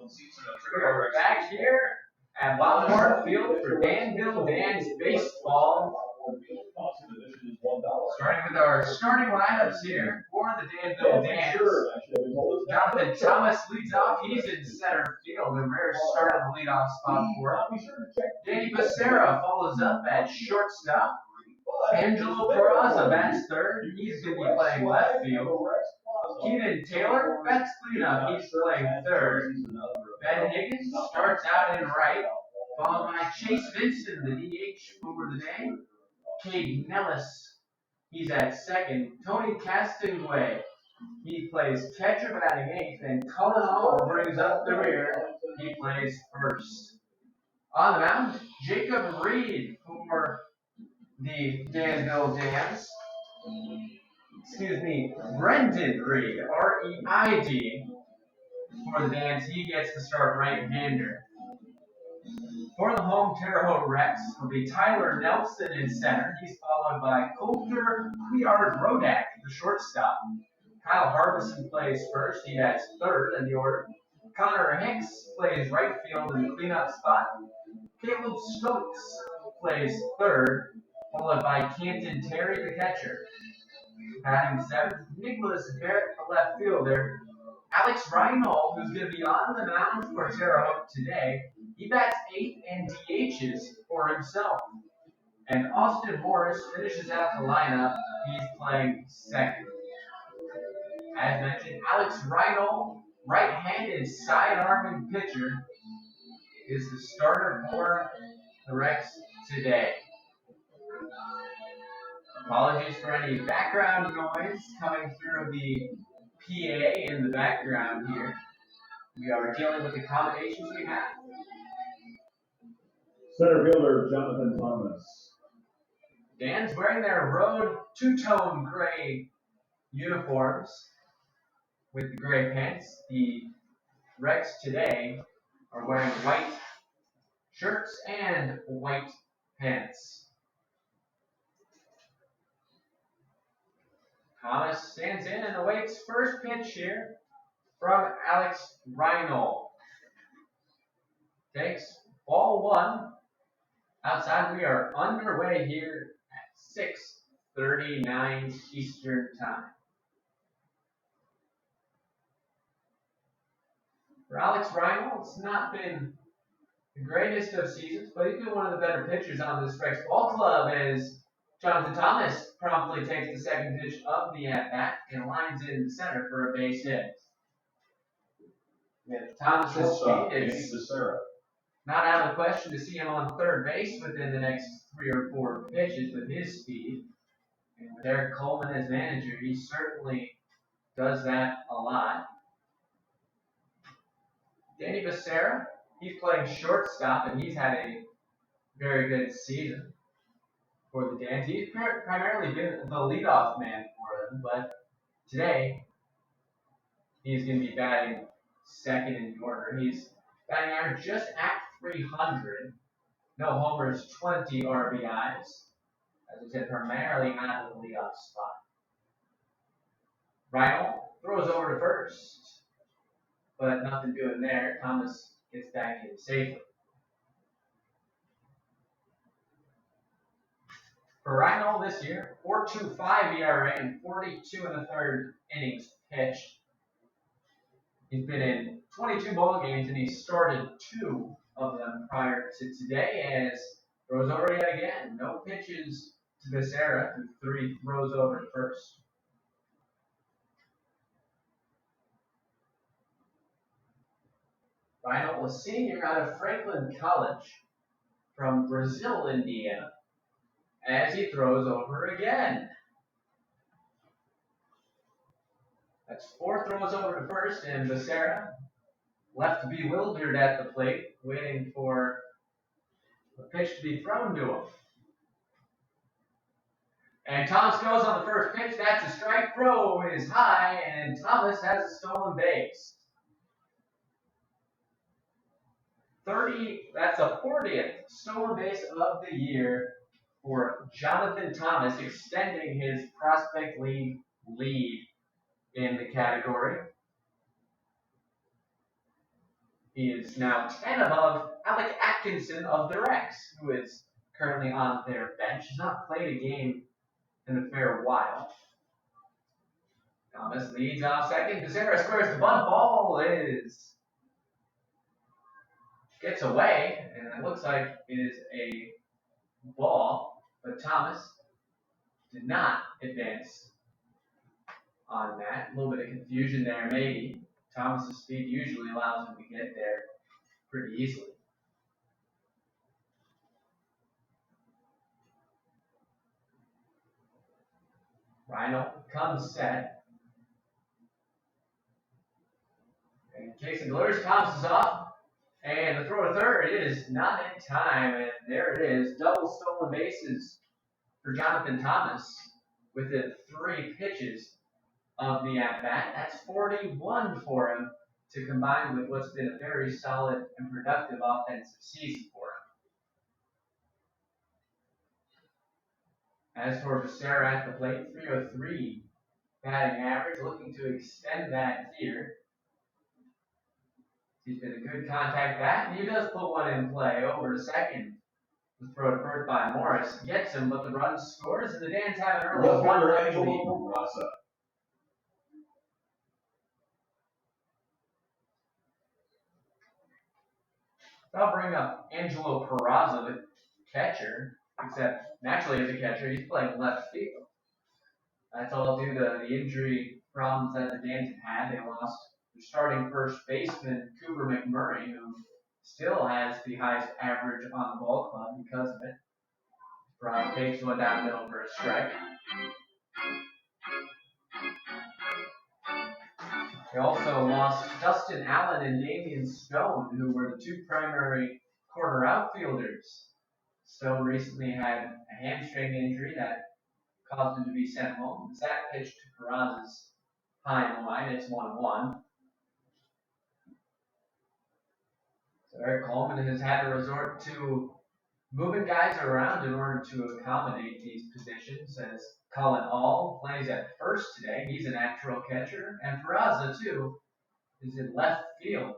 We're back here at Longhorn Field for Danville Dan's baseball. Starting with our starting lineups here for the Danville Dans. Jonathan Thomas leads off. He's in center field. Ramirez started the leadoff spot for him. Danny Becerra follows up at shortstop. Angelo Peraza bats third. He's going to be playing left field. Keenan Taylor bats cleanup. He's playing third. Ben Higgins starts out in right, followed by Chase Vincent, the DH for the day. Cade Nellis, he's at second. Tony Castonguay, he plays catcher batting eighth. And Cullen Hall brings up the rear. He plays first. On the mound, Jacob Reed for the Danville Dans. Brendan Reed, R-E-I-D, for the Dans. He gets to start right-hander. For the home Terre Haute Rex will be Tyler Nelson in center. He's followed by Coulter Couillard-Rodak, the shortstop. Kyle Harbison plays first. He bats third in the order. Connor Hicks plays right field in the cleanup spot. Caleb Stokes plays third, followed by Canton Terry, the catcher. Batting seventh, Nicholas Barrett, the left fielder. Alex Reinhold, who's going to be on the mound for Terre Haute today, he bats eighth and DHs for himself. And Austin Morris finishes out the lineup. He's playing second. As mentioned, Alex Reinhold, right-handed side-arming pitcher, is the starter for the Rex today. Apologies for any background noise coming through the PA in the background here. We are dealing with accommodations we have. Center fielder Jonathan Thomas. Dan's wearing their road two-tone gray uniforms with the gray pants. The Rex today are wearing white shirts and white pants. Thomas stands in and awaits first pitch here from Alex Reinhold. Takes ball one. Outside, we are underway here at 6:39 Eastern Time. For Alex Reinhold, it's not been the greatest of seasons, but he's been one of the better pitchers on this Rex ball club as Jonathan Thomas promptly takes the second pitch of the at-bat and lines in the center for a base hit. With Thomas's speed, it's not out of the question to see him on third base within the next 3 or 4 pitches with his speed. And with Eric Coleman as manager, he certainly does that a lot. Danny Becerra, he's playing shortstop, and he's had a very good season for the Dans. He's primarily been the leadoff man for them, but today he's going to be batting second in the order. He's batting average just at 300. No homers, 20 RBIs. As I said, primarily out of the leadoff spot. Reinhold throws over to first, but nothing doing there. Thomas gets back in safely. For Reinhold this year, 4.25 ERA and 42 1/3 innings pitched. He's been in 22 ball games and he started 2 of them prior to today as throws over yet again. No pitches to Becerra, who 3 throws over to first. Reinhold was senior out of Franklin College from Brazil, Indiana, as he throws over again. That's 4 throws over to first, and Becerra left bewildered at the plate, waiting for the pitch to be thrown to him. And Thomas goes on the first pitch. That's a strike. Throw is high, and Thomas has a stolen base. That's a 40th stolen base of the year for Jonathan Thomas, extending his Prospect League lead in the category. He is now 10 above Alec Atkinson of the Rex, who is currently on their bench. He's not played a game in a fair while. Thomas leads off second. Becerra squares the bunt. Ball gets away, and it looks like it is a ball, but Thomas did not advance on that. A little bit of confusion there, maybe. Thomas's speed usually allows him to get there pretty easily. Rhino comes set. And Jason delivers. Thomas is off. And the throw to third is not in time. And there it is. Double stolen bases for Jonathan Thomas within 3 pitches of the at-bat. That's 41 for him to combine with what's been a very solid and productive offensive season for him. As for Becerra at the plate, 303 batting average, looking to extend that here. He's been a good contact bat, and he does put one in play over to second. The throw to first by Morris gets him, but the run scores, and the Dans have an early 1-0 lead. I'll bring up Angelo Peraza, the catcher, except naturally as a catcher, he's playing left field. That's all due to the injury problems that the Dans have had. They lost their starting first baseman, Cooper McMurray, who still has the highest average on the ball club because of it. Peraza takes one down the middle for a strike. They also lost Dustin Allen and Damian Stone, who were the 2 primary corner outfielders. Stone recently had a hamstring injury that caused him to be sent home. Zach pitched to Peraza's high and wide. It's 1-1. So Eric Coleman has had to resort to moving guys around in order to accommodate these positions, as Cullen All plays at first today. He's a natural catcher. And Peraza, too, is in left field.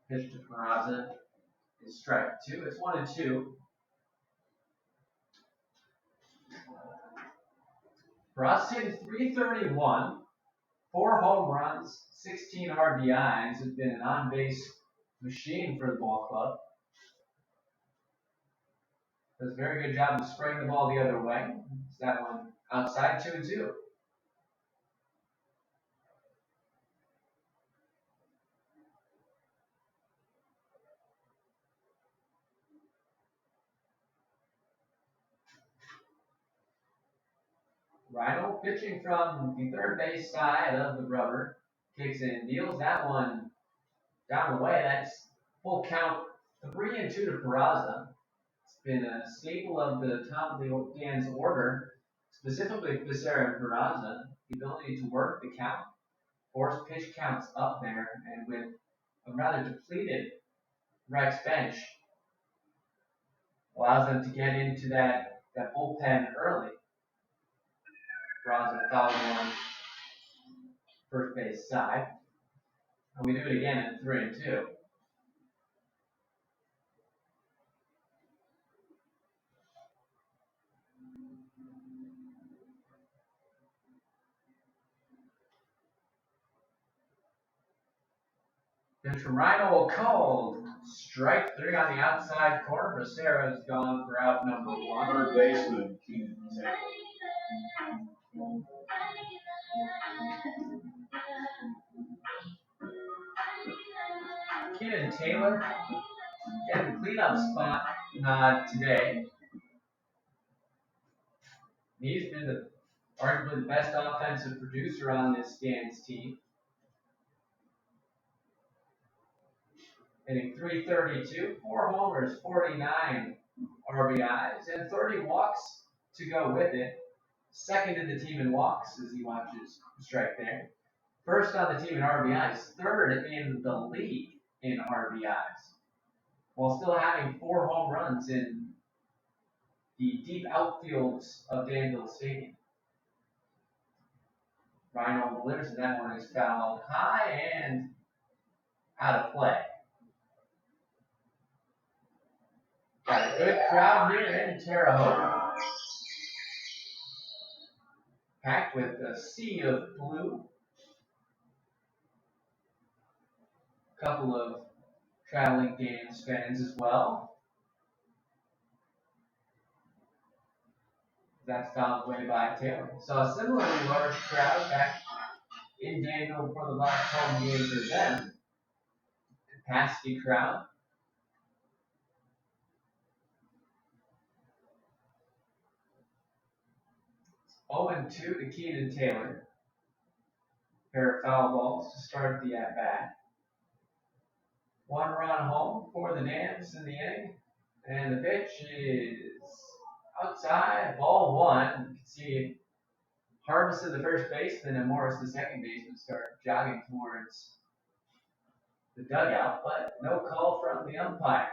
Pitch to Peraza is strike 2. It's 1-2. Peraza's hitting .331, 4 home runs, 16 RBIs. Has been an on-base machine for the ball club. Does a very good job of spraying the ball the other way. It's that one outside, 2-2. Rhino pitching from the third base side of the rubber. Kicks in, deals that one down the way. That's full count, 3-2 to Peraza. It's been a staple of the top of the Dans order, specifically Becerra and Peraza. The ability to work the count, force pitch counts up there, and with a rather depleted Rex bench, allows them to get into that bullpen early. Peraza fouled one first base side. And we do it again at 3-2. Pitch from Rhino called. Strike 3 on the outside corner. Becerra has gone for out number 1. Third baseman, Keenan Taylor. Keenan Taylor getting a cleanup spot today. He's been arguably the best offensive producer on this Dans team. Hitting .332, 4 homers, 49 RBIs, and 30 walks to go with it. Second in the team in walks as he watches the strike there. First on the team in RBIs, third in the league in RBIs, while still having 4 home runs in the deep outfields of Danville Stadium. Rhino delivers, and that one is fouled high, and out of play. Got a good crowd here in Terre Haute, packed with a sea of blue. A couple of traveling Danes fans as well. That's found way by Taylor. Saw a similarly large crowd back in Danville for the last home game for them. Capacity crowd. It's 0-2 to Keaton Taylor. Pair of foul balls to start the at-bat. One run home for the Dams in the inning. And the pitch is outside, ball one. You can see Harbison, the first baseman, and Morris, the second baseman, start jogging towards the dugout, but no call from the umpire.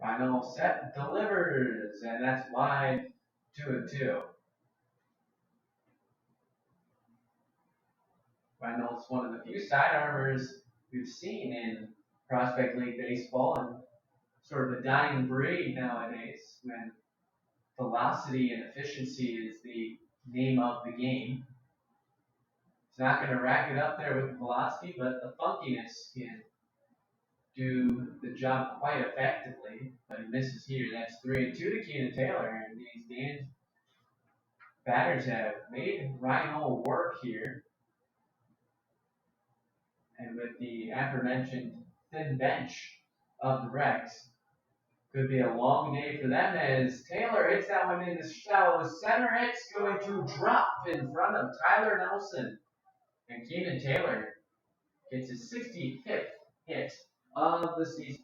Final set delivers, and that's wide 2-2. Reynolds, one of the few sidearmers we've seen in Prospect League baseball, and sort of a dying breed nowadays when velocity and efficiency is the name of the game. It's not going to rack it up there with the velocity, but the funkiness can do the job quite effectively. But he misses here. That's 3-2 to Keaton Taylor, and these Dan's batters have made Rhino work here. And with the aforementioned thin bench of the Rex, could be a long day for them as Taylor hits that one in the shallow center. It's going to drop in front of Tyler Nelson. And Keaton Taylor gets his 65th hit of the season.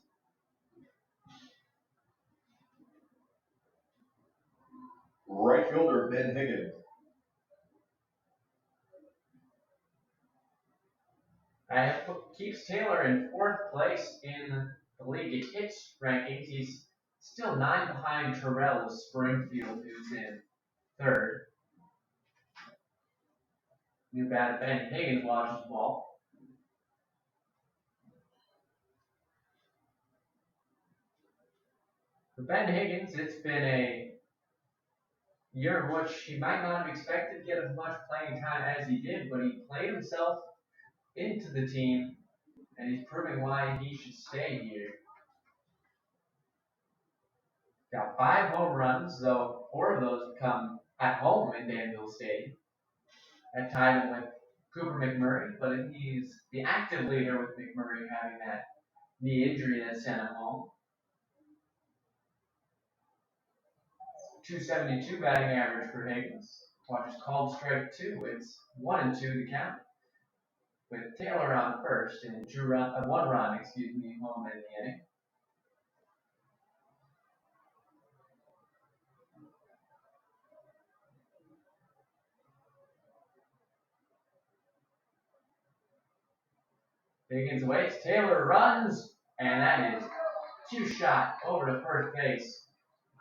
Right fielder Ben Higgins. That keeps Taylor in fourth place in the league hits rankings. He's still 9 behind Terrell Springfield, who's in third. New batter Ben Higgins watches the ball. For Ben Higgins, it's been a year in which he might not have expected to get as much playing time as he did, but he played himself into the team, and he's proving why he should stay here. Got 5 home runs, though 4 of those come at home in Danville Stadium. That tied him with Cooper McMurray, but he's the active leader with McMurray having that knee injury that sent him home. .272 batting average for Higgins. Watch is called strike 2. It's 1-2 to count. With Taylor on first and 1 run, home in the inning. Higgins waits, Taylor runs, and that is 2 shot over to first base.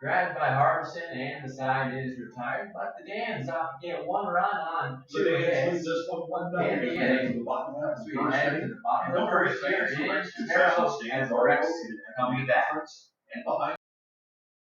Grabbed by Harbison, and the side is retired, but the Dans get 1 run on 2 hits. Just one In the inning, the bottom half. we head to the bottom of the first here in Terre Haute as the Rex coming back. And behind